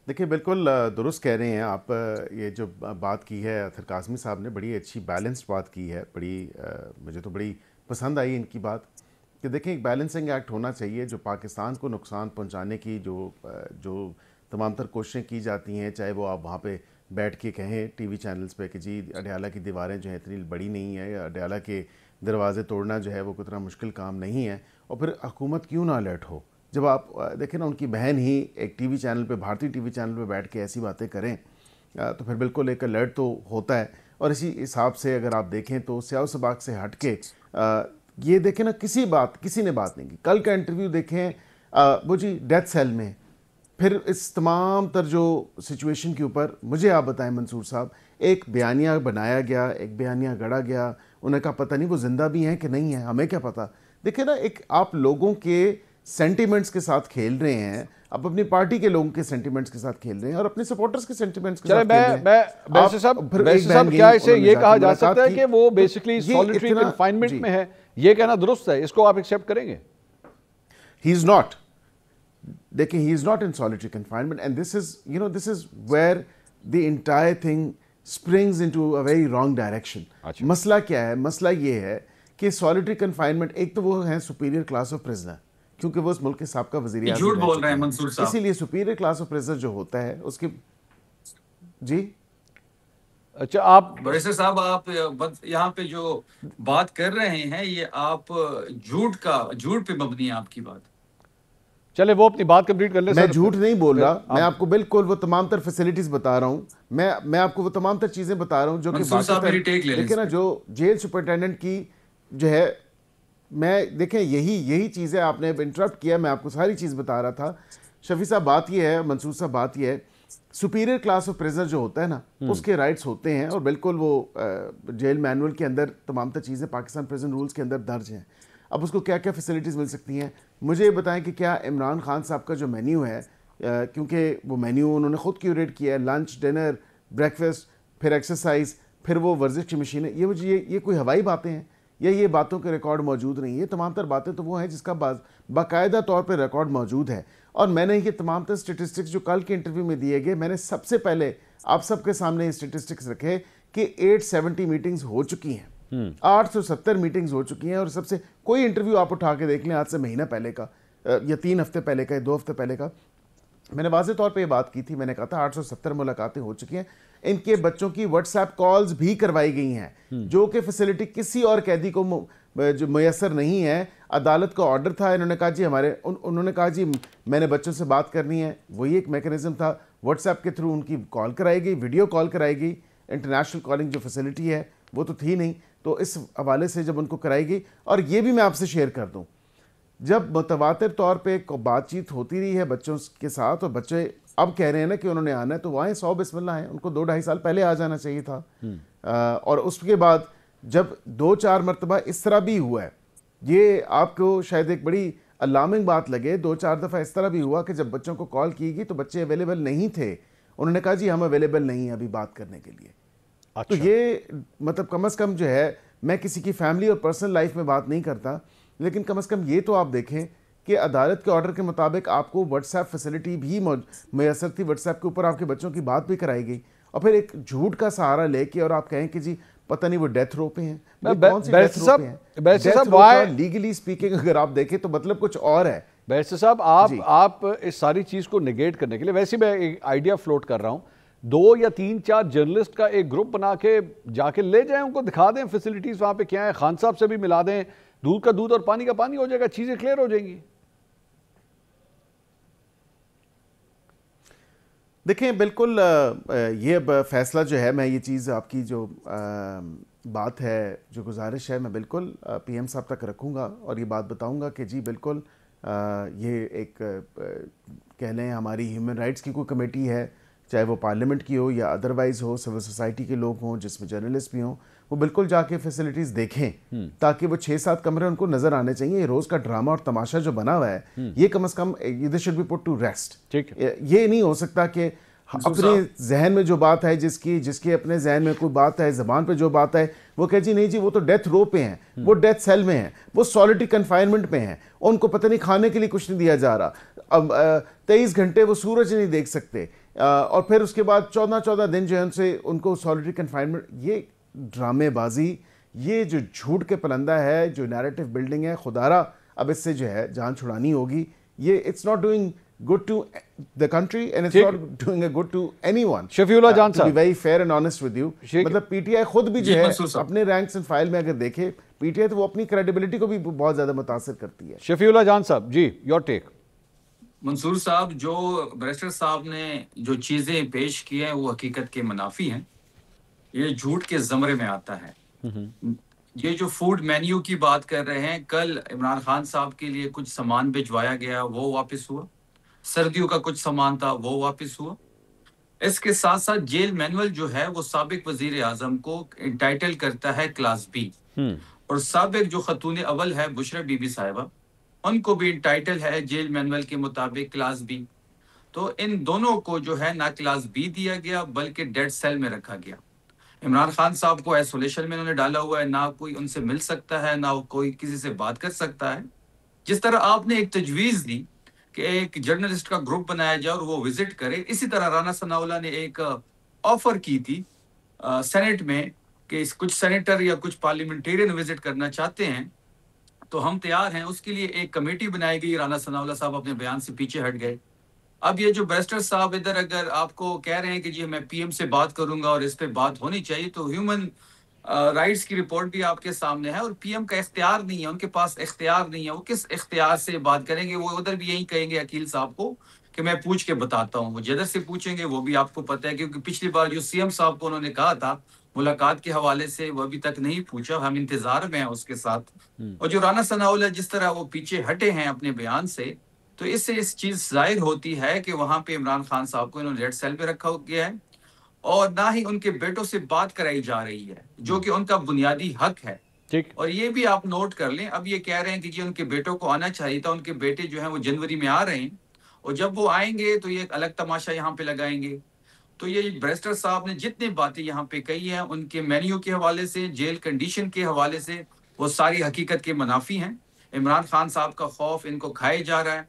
देखिए बिल्कुल दुरुस्त कह रहे हैं आप। ये जो बात की है अतर काज़मी साहब ने, बड़ी अच्छी बैलेंस्ड बात की है। बड़ी मुझे तो बड़ी पसंद आई इनकी बात कि देखें एक बैलेंसिंग एक्ट होना चाहिए। जो पाकिस्तान को नुकसान पहुंचाने की जो तमाम तर कोशिशें की जाती हैं, चाहे वो आप वहाँ पे बैठ के कहें टीवी चैनल्स पे कि जी अडयाला की दीवारें जो हैं इतनी बड़ी नहीं है, या अडयाला के दरवाज़े तोड़ना जो है वो कितना मुश्किल काम नहीं है, और फिर हुकूमत क्यों ना अलर्ट हो। जब आप देखें ना, उनकी बहन ही एक टीवी चैनल पे, भारतीय टीवी चैनल पे बैठ के ऐसी बातें करें, तो फिर बिल्कुल एक अलर्ट तो होता है। और इसी हिसाब से अगर आप देखें तो स्याह सबाक से हट के ये देखें ना, किसी ने बात नहीं की। कल का इंटरव्यू देखें, वो जी डेथ सेल में, फिर इस तमाम तर जो सिचुएशन के ऊपर मुझे आप बताएं मंसूर साहब, एक बयानिया बनाया गया, एक बयानिया गढ़ा गया। उन्हें कहा पता नहीं वो जिंदा भी हैं कि नहीं है, हमें क्या पता। देखिए ना, एक आप लोगों के सेंटिमेंट्स के साथ खेल रहे हैं, आप अपनी पार्टी के लोगों के सेंटिमेंट्स के साथ खेल रहे हैं और अपने सपोर्टर्स के सेंटिमेंट्स के चले साथ खेल रहे हैं। बैरिस्टर साहब क्या इसे ये कहा जा सकता है कि वो बेसिकली सॉलिटरी कन्फाइनमेंट में है? ये कहना दुरुस्त है? इसको आप एक्सेप्ट करेंगे? ही इज नॉट, देखिए he is not in solitary confinement, and this is where the entire thing springs into a very wrong direction. मसला क्या है? मसला ये है कि सॉलिटरी कन्फाइनमेंट, एक तो वो है सुपीरियर क्लास ऑफ प्रिजनर, क्योंकि वो उस मुल्क के साबका वज़ीर आज़म झूठ बोल रहे हैं मंसूर साहब। इसीलिए सुपीरियर क्लास ऑफ प्रिजनर जो होता है उसकी जी। अच्छा, आप बैरिस्टर साहब, आप यहाँ पे जो बात कर रहे हैं ये आप झूठ पे मबनी है आपकी बात। चले वो अपनी बात कंप्लीट कर ले। मैं झूठ नहीं बोल रहा, मैं आपको बिल्कुल वो तमाम तर फैसिलिटीज बता रहा हूँ। मैं आपको वो तमाम तर चीजें बता रहा हूँ जो कि देखिए ना, जो जेल सुपरिटेंडेंट की जो है, मैं देखें यही चीज़ें आपने इंटरप्ट किया, मैं आपको सारी चीज़ बता रहा था। शफी साहब बात ये है, मंसूर साहब बात ये है, सुपीरियर क्लास ऑफ प्रिजनर जो होता है ना, उसके राइट्स होते हैं और बिल्कुल वो जेल मैनुअल के अंदर तमाम तर चीज़ें पाकिस्तान प्रिजन रूल्स के अंदर दर्ज हैं। अब उसको क्या क्या फैसिलिटीज़ मिल सकती हैं, मुझे ये बताएं कि क्या इमरान खान साहब का जो मेन्यू है, क्योंकि वो मेन्यू उन्होंने ख़ुद क्यूरेट किया है, लंच, डिनर, ब्रेकफास्ट, फिर एक्सरसाइज, फिर वो वर्जिश की मशीनें, ये कोई हवाई बातें हैं या ये बातों के रिकॉर्ड मौजूद नहीं है? तमाम तर बातें तो वो हैं जिसका बाकायदा तौर पर रिकॉर्ड मौजूद है। और मैंने ये तमाम तर स्टेटिस्टिक्स जो कल के इंटरव्यू में दिए गए, मैंने सबसे पहले आप सबके सामने ये स्टेटिस्टिक्स रखे कि 870 मीटिंग्स हो चुकी हैं, 870 मीटिंग्स हो चुकी हैं। और सबसे कोई इंटरव्यू आप उठा के देख लें आज से महीना पहले का, या 3 हफ्ते पहले का, या 2 हफ्ते पहले का, मैंने वाज़ेह तौर पे ये बात की थी। मैंने कहा था 870 मुलाकातें हो चुकी हैं। इनके बच्चों की व्हाट्सएप कॉल्स भी करवाई गई हैं, जो कि फैसिलिटी किसी और कैदी को जो मुयसर नहीं है। अदालत का ऑर्डर था, इन्होंने कहा जी उन्होंने कहा जी मैंने बच्चों से बात करनी है, वही एक मैकेनिज्म था। व्हाट्सएप के थ्रू उनकी कॉल कराई गई, वीडियो कॉल कराई गई। इंटरनेशनल कॉलिंग जो फैसिलिटी है वो तो थी नहीं, तो इस हवाले से जब उनको कराई गई, और ये भी मैं आपसे शेयर कर दूँ, जब मुतवातिर तौर पे बातचीत होती रही है बच्चों के साथ, और बच्चे अब कह रहे हैं ना कि उन्होंने आना है, तो वहाँ 100 बिस्मिल्लाह है, उनको 2-2.5 साल पहले आ जाना चाहिए था। और उसके बाद जब 2-4 मरतबा इस तरह भी हुआ है, ये आपको शायद एक बड़ी अलार्मिंग बात लगे, 2-4 दफ़ा इस तरह भी हुआ कि जब बच्चों को कॉल की गई तो बच्चे अवेलेबल नहीं थे, उन्होंने कहा जी हम अवेलेबल नहीं हैं अभी बात करने के लिए। अच्छा। तो ये मतलब कम अज़ कम जो है, मैं किसी की फैमिली और पर्सनल लाइफ में बात नहीं करता, लेकिन कम अज़ कम ये तो आप देखें कि अदालत के ऑर्डर के मुताबिक आपको व्हाट्सएप फैसिलिटी भी मैसर थी, व्हाट्सएप के ऊपर आपके बच्चों की बात भी कराई गई, और फिर एक झूठ का सहारा लेके और आप कहें कि जी पता नहीं वो डेथ रो पे हैं। कौन सी डेथ रो पे हैं? लीगली स्पीकिंग अगर आप देखें तो मतलब कुछ और है। बैरिस्टर साहब, आप इस सारी चीज़ को निगेट करने के लिए, वैसे मैं एक आइडिया फ्लोट कर रहा हूँ, 2 या 3-4 जर्नलिस्ट का एक ग्रुप बना के जाके ले जाएं, उनको दिखा दें फैसिलिटीज़ वहाँ पे क्या है, खान साहब से भी मिला दें, दूध का दूध और पानी का पानी हो जाएगा, चीज़ें क्लियर हो जाएंगी। देखें बिल्कुल ये फैसला जो है, मैं ये चीज़ आपकी जो बात है, जो गुजारिश है, मैं बिल्कुल पीएम साहब तक रखूँगा और ये बात बताऊँगा कि जी बिल्कुल ये एक कह लें हमारी ह्यूमन राइट्स की कोई कमेटी है, चाहे वो पार्लियामेंट की हो या अदरवाइज़ हो, सिविल सोसाइटी के लोग हों जिसमें जर्नलिस्ट भी हों, वो बिल्कुल जाके फैसिलिटीज़ देखें, ताकि वो 6-7 कमरे उनको नज़र आने चाहिए। ये रोज़ का ड्रामा और तमाशा जो बना हुआ है, ये कम अज़ कम this should be put to rest. ये नहीं हो सकता कि अपने जहन में जो बात है, जिसकी अपने जहन में कोई बात है, ज़बान पे जो बात है, वो कहे जी नहीं जी वो तो डेथ रो पे हैं, वो डेथ सेल में हैं, वो सॉलिटरी कन्फाइनमेंट में हैं, उनको पता नहीं खाने के लिए कुछ नहीं दिया जा रहा, अब 23 घंटे वो सूरज नहीं देख सकते, اور پھر اس کے بعد 14 دن جو ہے ان کو سالٹری کنفائنمنٹ. یہ ڈرامے بازی, یہ جو جھوٹ کے پلندہ ہے, جو نیریٹو بلڈنگ ہے, خدارہ اب اس سے جو ہے جان چھڑانی ہوگی. یہ it's not doing good to the country and it's not doing a good to anyone. شفیع اللہ جان صاحب, to be very fair and honest with you, مطلب پی ٹی آئی خود بھی جو ہے اپنے رینکس اینڈ فائل میں اگر دیکھے پی ٹی آئی تو وہ اپنی کریڈیبلٹی کو بھی بہت زیادہ متاثر کرتی ہے. شفیع اللہ جان صاحب جی, یور ٹیک. منصور صاحب, جو بیرسٹر صاحب نے جو چیزیں پیش کی ہیں وہ حقیقت کے منافی ہیں. یہ جھوٹ کے زمرے میں آتا ہے. یہ جو فوڈ مینیو کی بات کر رہے ہیں, کل عمران خان صاحب کے لیے کچھ سامان بھجوایا گیا, وہ واپس ہوا. سردیوں کا کچھ سامان تھا, وہ واپس ہوا. اس کے ساتھ ساتھ جیل مینول جو ہے وہ سابق وزیر اعظم کو انٹائٹل کرتا ہے کلاس بی, اور سابق جو خاتون اول ہے بشرا بی بی صاحبہ, ان کو بھی انٹائٹل ہے جیل مینول کے مطابق کلاس بی. تو ان دونوں کو جو ہے نہ کلاس بی دیا گیا بلکہ ڈیڈ سیل میں رکھا گیا. عمران خان صاحب کو ایسولیشن میں انہوں نے ڈالا ہوا ہے, نہ کوئی ان سے مل سکتا ہے, نہ کوئی کسی سے بات کر سکتا ہے. جس طرح آپ نے ایک تجویز دی کہ ایک جرنلسٹ کا گروپ بنایا جائے اور وہ وزٹ کرے, اسی طرح رانا ثناءاللہ نے ایک آفر کی تھی سینٹ میں کہ کچھ سینیٹر یا کچھ پارلیمنٹیرین وزٹ کرنا چاہتے ہیں تو ہم تیار ہیں. اس کے لیے ایک کمیٹی بنائی گئی. رانا ثناءاللہ صاحب اپنے بیان سے پیچھے ہٹ گئے. اب یہ جو بیرسٹر صاحب ادھر اگر آپ کو کہہ رہے ہیں کہ جی میں پی ایم سے بات کروں گا اور اس پہ بات ہونی چاہیے, تو ہیومن رائٹس کی رپورٹ بھی آپ کے سامنے ہے, اور پی ایم کا اختیار نہیں ہے, ان کے پاس اختیار نہیں ہے. وہ کس اختیار سے بات کریں گے؟ وہ ادھر بھی یہی کہیں گے عقیل صاحب کو کہ میں پوچھ کے بتاتا ہوں. وہ جدھر سے پوچھیں گے وہ بھی آپ کو پتہ ہے, کیونکہ پچھلی بار جو سی ایم صاحب کو انہوں نے کہا تھا ملاقات کے حوالے سے, وہ ابھی تک نہیں پوچھا. ہم انتظار میں ہیں اس کے ساتھ. اور جو رانا ثناءاللہ جس طرح وہ پیچھے ہٹے ہیں اپنے بیان سے, تو اس سے اس چیز ظاہر ہوتی ہے کہ وہاں پہ عمران خان صاحب کو انہوں نے ریڈ سیل پہ رکھا گیا ہے, اور نہ ہی ان کے بیٹوں سے بات کرائی جا رہی ہے, جو کہ ان کا بنیادی حق ہے. اور یہ بھی آپ نوٹ کر لیں, اب یہ کہہ رہے ہیں کہ جی ان کے بیٹوں کو آنا چاہیے تھا. ان کے بیٹے جو ہیں وہ جنوری میں آ رہے ہیں, اور جب وہ آئیں گے تو یہ ایک الگ تماشا یہاں پہ لگائیں گے. تو یہ بیرسٹر صاحب نے جتنی باتیں یہاں پہ کہی ہیں ان کے مینیو کے حوالے سے, جیل کنڈیشن کے حوالے سے, وہ ساری حقیقت کے منافی ہیں. عمران خان صاحب کا خوف ان کو کھائے جا رہا ہے.